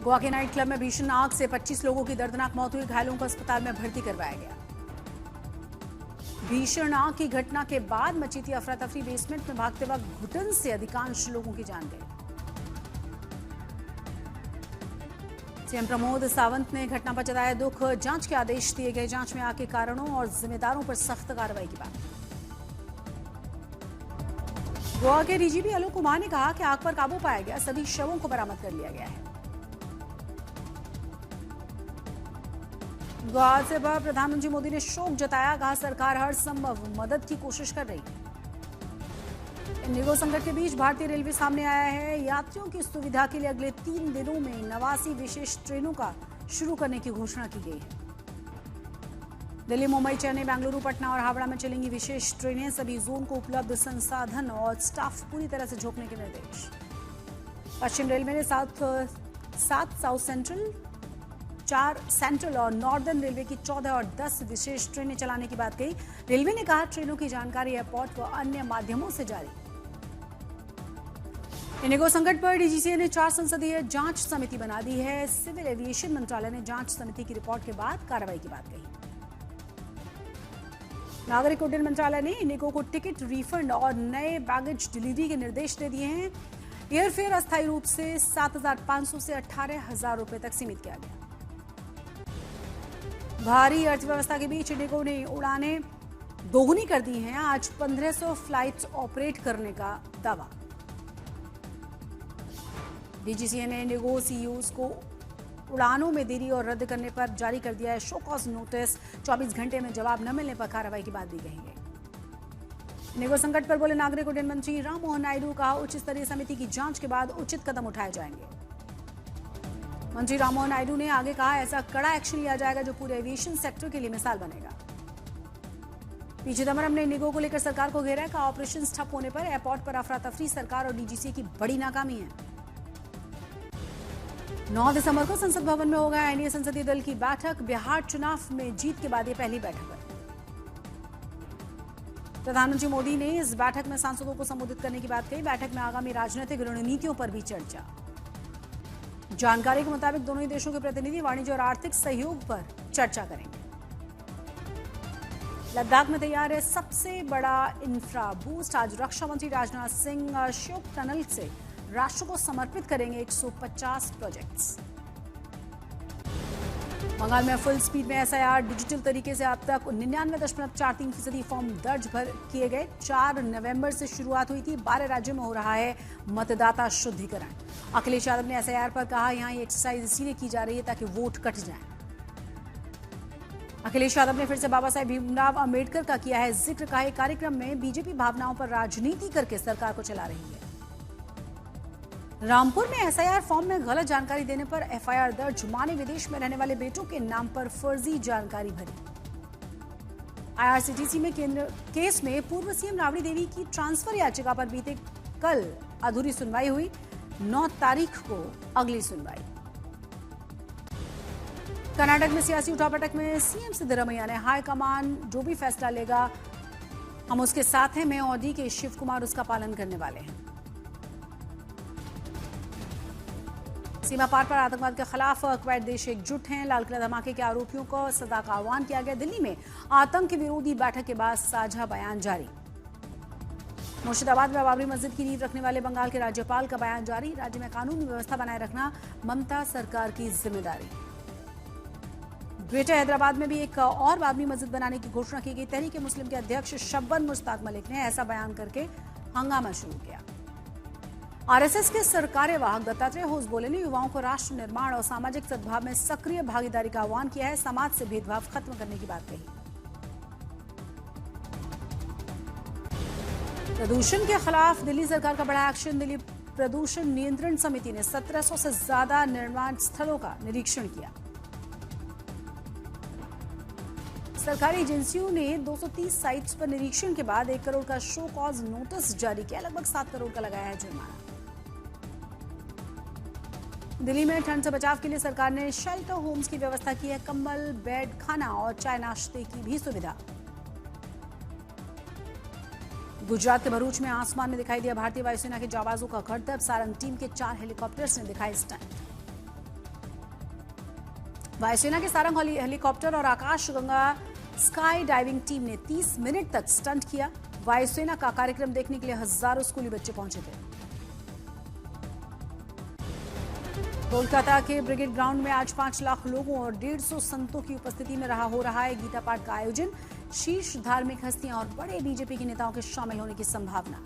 गोवा के night club में भीषण आग से 25 लोगों की दर्दनाक मौत हुई। घायलों को अस्पताल में भर्ती करवाया गया। भीषण आग की घटना के बाद मची थी अफरा तफरी। बेसमेंट में भागते वक्त घुटन से अधिकांश लोगों की जान गई। सीएम प्रमोद सावंत ने घटना पर जताया दुख। जांच के आदेश दिए गए। जांच में आग के कारणों और जिम्मेदारों पर सख्त कार्रवाई की बात। गोवा के डीजीपी आलोक कुमार ने कहा कि आग पर काबू पाया गया। सभी शवों को बरामद कर लिया गया है। गोवा हादसे पर प्रधानमंत्री मोदी ने शोक जताया। कहा सरकार हर संभव मदद की कोशिश कर रही है। इंडिगो संकट के बीच भारतीय रेलवे सामने आया है। यात्रियों की सुविधा के लिए अगले 3 दिनों में 89 विशेष ट्रेनों का शुरू करने की घोषणा की गई है। दिल्ली, मुंबई, चेन्नई, बेंगलुरु, पटना और हावड़ा में चलेंगी विशेष ट्रेनें। सभी जोन को उपलब्ध संसाधन और स्टाफ पूरी तरह से झोंकने के निर्देश। पश्चिम रेलवे ने 7 साउथ सेंट्रल, 4 सेंट्रल और नॉर्दर्न रेलवे की 14 और 10 विशेष ट्रेनें चलाने की बात कही। रेलवे ने कहा ट्रेनों की जानकारी एयरपोर्ट व अन्य माध्यमों से जारी। इंडिगो संकट पर डीजीसीए ने 4 संसदीय जांच समिति बना दी है। सिविल एविएशन मंत्रालय ने जांच समिति की रिपोर्ट के बाद कार्रवाई की बात कही। नागरिक उड्डयन मंत्रालय ने इंडिगो को टिकट रिफंड और नए बैगेज डिलीवरी के निर्देश दे दिए हैं। एयरफेयर अस्थायी रूप से 7,500 से 18,000 रुपए तक सीमित किया गया। भारी अर्थव्यवस्था के बीच इंडिगो ने उड़ानें दोगुनी कर दी हैं। आज 1500 फ्लाइट्स ऑपरेट करने का दावा। डीजीसीए ने इंडिगो सीईओज को उड़ानों में देरी और रद्द करने पर जारी कर दिया है शो कॉज नोटिस। 24 घंटे में जवाब न मिलने पर कार्रवाई की बात दी गई है। इंडिगो संकट पर बोले नागरिक उड्डयन मंत्री राम मोहन नायडू। कहा उच्च स्तरीय समिति की जांच के बाद उचित कदम उठाए जाएंगे। मंत्री राम मोहन नायडू ने आगे कहा ऐसा कड़ा एक्शन लिया जाएगा जो पूरे एविएशन सेक्टर के लिए मिसाल बनेगा। पी चिदम्बरम ने इंडिगो को लेकर सरकार को घेरा। कहा ऑपरेशन ठप होने पर एयरपोर्ट पर अफरा तफरी सरकार और डीजीसीए की बड़ी नाकामी है। 9 दिसंबर को संसद भवन में होगा एनडीए संसदीय दल की बैठक। बिहार चुनाव में जीत के बाद ये पहली बैठक है। प्रधानमंत्री मोदी ने इस बैठक में सांसदों को संबोधित करने की बात कही। बैठक में आगामी राजनीतिक रणनीतियों पर भी चर्चा। जानकारी के मुताबिक दोनों ही देशों के प्रतिनिधि वाणिज्य और आर्थिक सहयोग पर चर्चा करेंगे। लद्दाख में तैयार है सबसे बड़ा इंफ्रा बूस्ट। आज रक्षा मंत्री राजनाथ सिंह अशोक टनल से राष्ट्र को समर्पित करेंगे 150 प्रोजेक्ट्स। बंगाल में फुल स्पीड में एसआईआर डिजिटल तरीके से अब तक 99.43% फॉर्म दर्ज भर किए गए। 4 नवंबर से शुरुआत हुई थी। 12 राज्यों में हो रहा है मतदाता शुद्धिकरण। अखिलेश यादव ने एसआईआर पर कहा यहां ये एक्सरसाइज इसीलिए की जा रही है ताकि वोट कट जाए। अखिलेश यादव ने फिर से बाबा साहेब भीमराव अंबेडकर का किया है जिक्र। कहा कार्यक्रम में बीजेपी भावनाओं पर राजनीति करके सरकार को चला रही है। रामपुर में एसआईआर फॉर्म में गलत जानकारी देने पर एफआईआर दर्ज। मां ने विदेश में रहने वाले बेटों के नाम पर फर्जी जानकारी भरी। आईआरसीटीसी में केस में पूर्व सीएम राबड़ी देवी की ट्रांसफर याचिका पर बीते कल अधूरी सुनवाई हुई। 9 तारीख को अगली सुनवाई। कर्नाटक में सियासी उठापटक में सीएम सिद्धरमैया ने हाईकमान जो भी फैसला लेगा हम उसके साथ हैं। मैं और डी के शिव कुमार उसका पालन करने वाले हैं। सीमा पार पर आतंकवाद के खिलाफ क्वैड देश एकजुट हैं। लाल किला धमाके के आरोपियों को सजा का आह्वान किया गया। दिल्ली में आतंक विरोधी बैठक के बाद साझा बयान जारी। मुर्शिदाबाद में बाबरी मस्जिद की नींव रखने वाले बंगाल के राज्यपाल का बयान जारी। राज्य में कानून व्यवस्था बनाए रखना ममता सरकार की जिम्मेदारी। ग्रेटर हैदराबाद में भी एक और बाबरी मस्जिद बनाने की घोषणा की गई। तहरीक मुस्लिम के अध्यक्ष शब्बन मुश्ताक मलिक ने ऐसा बयान करके हंगामा शुरू किया। आरएसएस के सरकार्यवाहक दत्तात्रेय होस बोले ने युवाओं को राष्ट्र निर्माण और सामाजिक सद्भाव में सक्रिय भागीदारी का आह्वान किया है। समाज से भेदभाव खत्म करने की बात कही। प्रदूषण के खिलाफ दिल्ली सरकार का बड़ा एक्शन। दिल्ली प्रदूषण नियंत्रण समिति ने 1700 से ज्यादा निर्माण स्थलों का निरीक्षण किया। सरकारी एजेंसियों ने 230 साइट्स पर निरीक्षण के बाद 1 करोड़ का शो कॉज नोटिस जारी किया। लगभग 7 करोड़ का लगाया है जुर्माना। दिल्ली में ठंड से बचाव के लिए सरकार ने शेल्टर होम्स की व्यवस्था की है। कंबल, बेड, खाना और चाय नाश्ते की भी सुविधा। गुजरात के भरूच में आसमान में दिखाई दिया भारतीय वायुसेना के जाबाजों का करतब। सारंग टीम के 4 हेलीकॉप्टर्स ने दिखाई स्टंट। वायुसेना के सारंग हेलीकॉप्टर और आकाशगंगा स्काई डाइविंग टीम ने 30 मिनट तक स्टंट किया। वायुसेना का कार्यक्रम देखने के लिए हजारों स्कूली बच्चे पहुंचे थे। कोलकाता के ब्रिगेड ग्राउंड में आज 5 लाख लोगों और 150 संतों की उपस्थिति में हो रहा है गीता पाठ का आयोजन। शीर्ष धार्मिक हस्तियां और बड़े बीजेपी के नेताओं के शामिल होने की संभावना।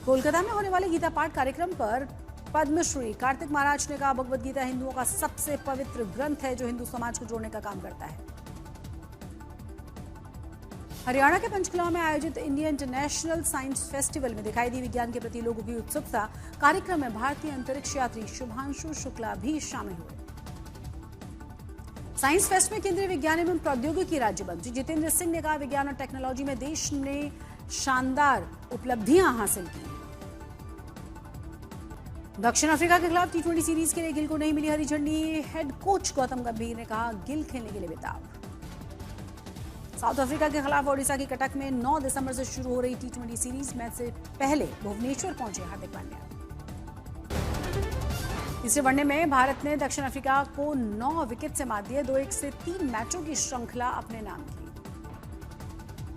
कोलकाता में होने वाले गीता पाठ कार्यक्रम पर पद्मश्री कार्तिक महाराज ने कहा, भगवद गीता हिंदुओं का सबसे पवित्र ग्रंथ है जो हिंदू समाज को जोड़ने का काम करता है। हरियाणा के पंचकुला में आयोजित इंडिया इंटरनेशनल साइंस फेस्टिवल में दिखाई दी विज्ञान के प्रति लोगों की उत्सुकता। कार्यक्रम में भारतीय अंतरिक्ष यात्री शुभांशु शुक्ला भी शामिल हुए। साइंस फेस्ट में केंद्रीय विज्ञान एवं प्रौद्योगिकी राज्य मंत्री जितेंद्र सिंह ने कहा, विज्ञान और टेक्नोलॉजी में देश ने शानदार उपलब्धियां हासिल की। दक्षिण अफ्रीका के खिलाफ टी20 सीरीज के लिए गिल को नहीं मिली हरी झंडी। हेड कोच गौतम गंभीर ने कहा, गिल खेलने के लिए बेताब। साउथ अफ्रीका के खिलाफ ओडिशा की कटक में 9 दिसंबर से शुरू हो रही टी20 सीरीज मैच से पहले भुवनेश्वर पहुंचे हार्दिक पांड्या। तीसरे वनडे में भारत ने दक्षिण अफ्रीका को 9 विकेट से मात दिए। 2-1 से 3 मैचों की श्रृंखला अपने नाम की।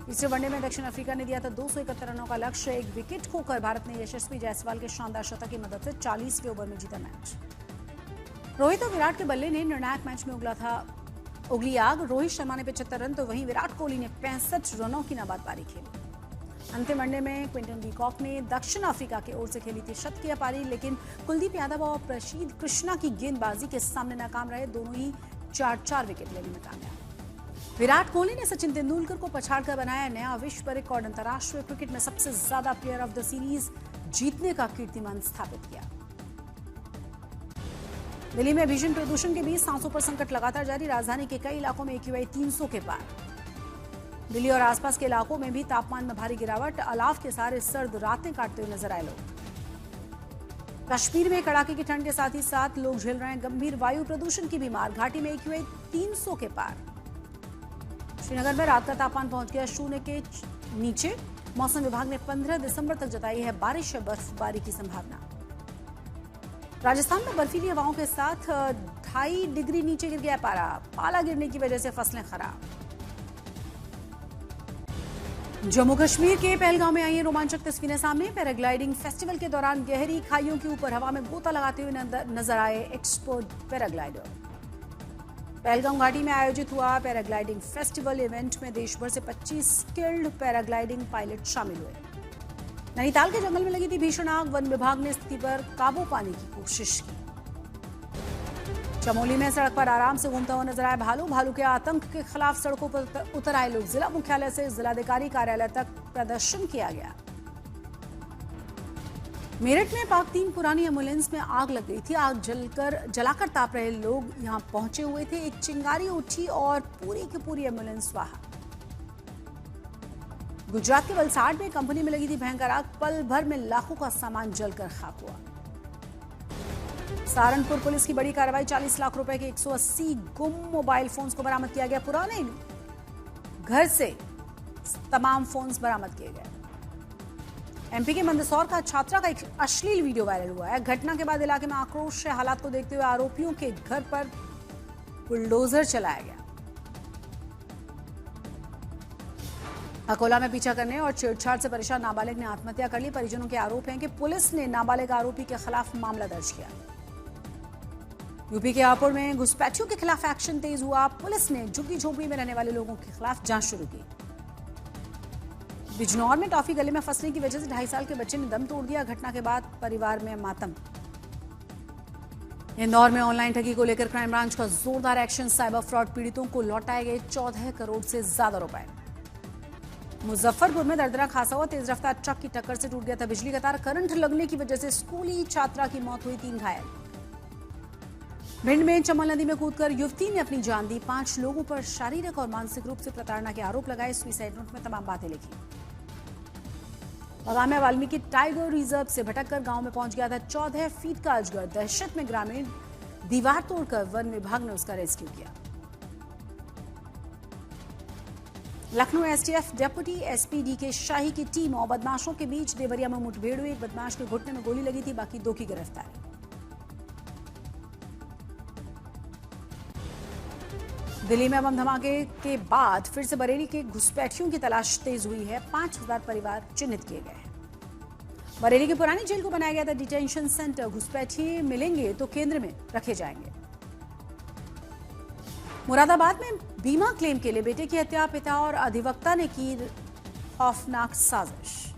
तीसरे वनडे में दक्षिण अफ्रीका ने दिया था 271 रनों का लक्ष्य। 1 विकेट खोकर भारत ने यशस्वी जायसवाल के शानदार शतक की मदद से 40वें ओवर में जीता मैच। रोहित और विराट के बल्ले ने निर्णायक मैच में उगली आग। रोहित शर्मा ने 75 रन तो वहीं विराट कोहली ने 65 रनों की नाबाद पारी खेली। अंतिम वनडे में क्विंटन डीकॉक ने दक्षिण अफ्रीका की ओर से खेली थी शतकीय पारी, लेकिन कुलदीप यादव और प्रसिद्ध कृष्णा की गेंदबाजी के सामने नाकाम रहे। दोनों ही 4-4 विकेट लेने में कामयाब। विराट कोहली ने सचिन तेंदुलकर को पछाड़कर बनाया नया विश्व रिकॉर्ड। अंतर्राष्ट्रीय क्रिकेट में सबसे ज्यादा प्लेयर ऑफ द सीरीज जीतने का कीर्तिमान स्थापित किया। दिल्ली में भीषण प्रदूषण के बीच सांसों पर संकट लगातार जारी। राजधानी के कई इलाकों में AQI 300 के पार। दिल्ली और आसपास के इलाकों में भी तापमान में भारी गिरावट। अलाव के सारे सर्द रातें काटते हुए नजर आए लोग। कश्मीर में कड़ाके की ठंड के साथ ही साथ लोग झेल रहे हैं गंभीर वायु प्रदूषण की भी मार। घाटी में AQI 300 के पार। श्रीनगर में रात का तापमान पहुंच गया 0 के नीचे। मौसम विभाग ने 15 दिसंबर तक जताई है बारिश या बर्फबारी की संभावना। राजस्थान में बर्फीली हवाओं के साथ 2.5 डिग्री नीचे गिर गया पारा। पाला गिरने की वजह से फसलें खराब। जम्मू कश्मीर के पहलगांव में आई रोमांचक तस्वीरें सामने। पैराग्लाइडिंग फेस्टिवल के दौरान गहरी खाइयों के ऊपर हवा में गोता लगाते हुए नजर आए एक्सपर्ट पैराग्लाइडर। पहलगाम घाटी में आयोजित हुआ पैराग्लाइडिंग फेस्टिवल इवेंट में देश भर से 25 स्किल्ड पैराग्लाइडिंग पायलट शामिल हुए। नैनीताल के जंगल में लगी थी भीषण आग। वन विभाग ने स्थिति पर काबू पाने की कोशिश की। चमोली में सड़क पर आराम से घूमता हुआ नजर आया भालू। भालू के आतंक के खिलाफ सड़कों पर उतर आए लोग। जिला मुख्यालय से जिलाधिकारी कार्यालय तक प्रदर्शन किया गया। मेरठ में पाक 3 पुरानी एम्बुलेंस में आग लग गई थी। आग जलाकर ताप रहे लोग यहां पहुंचे हुए थे। एक चिंगारी उठी और पूरी की पूरी एम्बुलेंस स्वाहा। गुजरात के वलसाड में कंपनी में लगी थी भयंकर आग। पल भर में लाखों का सामान जलकर खाक हुआ। सहारनपुर पुलिस की बड़ी कार्रवाई। 40 लाख रुपए के 180 गुम मोबाइल फोन्स को बरामद किया गया। पुराने घर से तमाम फोन्स बरामद किए गए। एमपी के मंदसौर का छात्रा का एक अश्लील वीडियो वायरल हुआ है। घटना के बाद इलाके में आक्रोश से हालात को देखते हुए आरोपियों के घर पर बुलडोजर चलाया गया। अकोला में पीछा करने और छेड़छाड़ से परेशान नाबालिग ने आत्महत्या कर ली। परिजनों के आरोप हैं कि पुलिस ने नाबालिग आरोपी के खिलाफ मामला दर्ज किया। यूपी के हापुड़ में घुसपैठियों के खिलाफ एक्शन तेज हुआ। पुलिस ने झुग्गी झोपड़ी में रहने वाले लोगों के खिलाफ जांच शुरू की। बिजनौर में टॉफी गले में फंसने की वजह से 2.5 साल के बच्चे ने दम तोड़ दिया। घटना के बाद परिवार में मातम। इंदौर में ऑनलाइन ठगी को लेकर क्राइम ब्रांच का जोरदार एक्शन। साइबर फ्रॉड पीड़ितों को लौटाए गए 14 करोड़ से ज्यादा रुपए। मुजफ्फरपुर में दरदरा खासा हुआ। तेज रफ्तार ट्रक की टक्कर से टूट गया था बिजली का तार। करंट लगने की वजह से स्कूली छात्रा की मौत हुई, 3 घायल। भिंड में चमल नदी में कूदकर युवती ने अपनी जान दी। 5 लोगों पर शारीरिक और मानसिक रूप से प्रताड़ना के आरोप लगाए। सुसाइड नोट में तमाम बातें लिखी। बगाम में वाल्मीकि टाइगर रिजर्व से भटककर गांव में पहुंच गया था 14 फीट का अजगर। दहशत में ग्रामीण दीवार तोड़कर वन विभाग ने उसका रेस्क्यू किया। Lucknow STF deputy SP DK Shahi की टीम और बदमाशों के बीच देवरिया में मुठभेड़ हुई। एक बदमाश के घुटने में गोली लगी थी, बाकी 2 की गिरफ्तारी। दिल्ली में बम धमाके के बाद फिर से बरेली के घुसपैठियों की तलाश तेज हुई है। 5000 परिवार चिन्हित किए गए हैं। बरेली की पुरानी जेल को बनाया गया था डिटेंशन सेंटर। घुसपैठी मिलेंगे तो केंद्र में रखे जाएंगे। मुरादाबाद में बीमा क्लेम के लिए बेटे की हत्या, पिता और अधिवक्ता ने की खौफनाक साजिश।